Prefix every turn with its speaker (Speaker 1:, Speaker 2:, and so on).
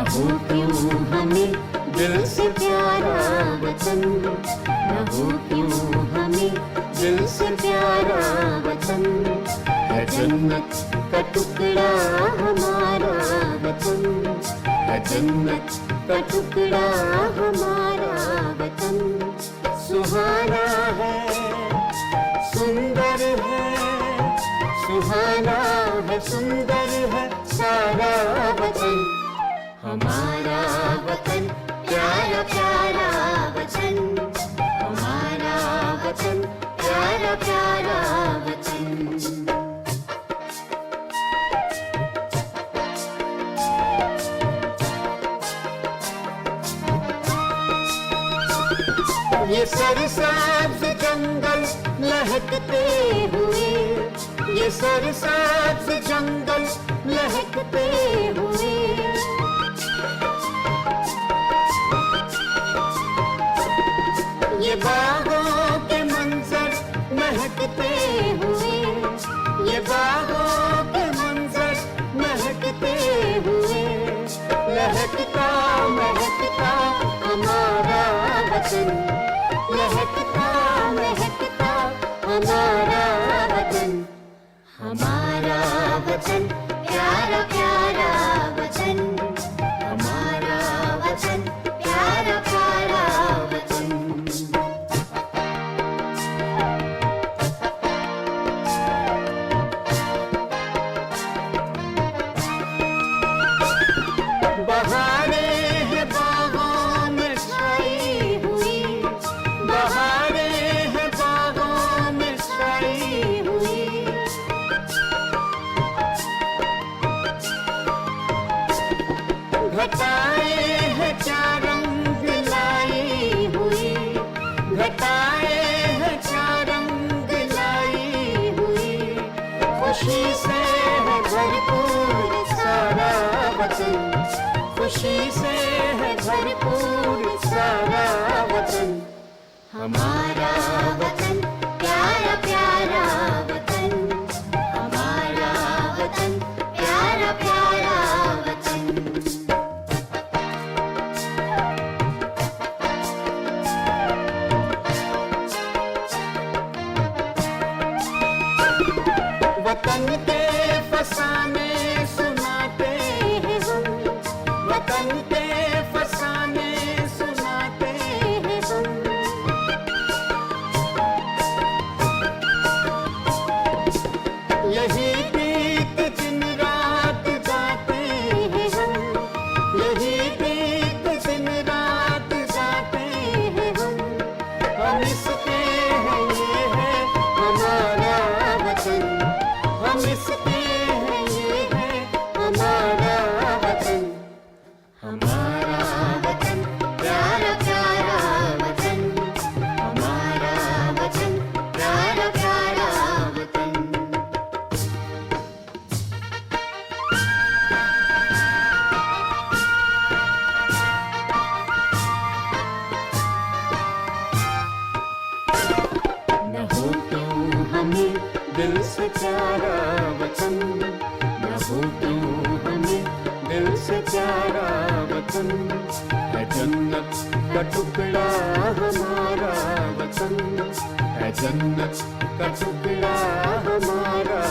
Speaker 1: हो क्यों हमें दिल से प्यारा वतन, न हो क्यों हमें दिल से प्यारा वतन। है जन्नत का टुकड़ा हमारा वतन, है जन्नत का टुकड़ा हमारा वतन। सुहाना है, सुंदर है, सुहाना है, सुंदर है सारा वतन। हमारा वतन प्यारा प्यारा वतन, हमारा वतन प्यारा प्यारा वतन। ये सरसब्ज जंगल लहकते हुए, ये सरसब्ज जंगल लहकते हुए, ये बागों के मंजर महकते हुए, ये बागों के मंजर महकते हुए। लहकता महकता हमारा वतन, लहकता महकता हमारा वतन। हमारा वतन प्यारा प्यारा वतन, हमारा वतन प्यारा प्यारा वतन। बहारें हैं बागों में छाई हुई, बहारें हैं बागों में छाई हुई। घटाएं हैं क्या रंग लाई हुई, घटाएं हैं क्या रंग लाई हुई। खुशी से है भरपूर सारा वतन, खुशी से है भरपूर सारा वतन। हमारा वतन प्यारा प्यारा वतन, हमारा वतन प्यारा प्यारा वतन। वतन के फसाने सुनाते हैं हम, वतन के फसाने सुनाते हैं हम। यही गीत दिन रात गाते हैं हम, यही गीत दिन रात गाते हैं हम। हम इसके हैं, ये है हमारा वतन, हम इसके हैं, ये है हमारा वतन। हमारा वतन प्यारा प्यारा वतन, हमारा वतन प्यारा प्यारा वतन। न हो क्यों हमें दिल से प्यारा वतन, न हो क्यों हमें दिल से प्यारा वतन। है जन्नत का टुकड़ा हमारा वतन, है जन्नत का टुकड़ा हमारा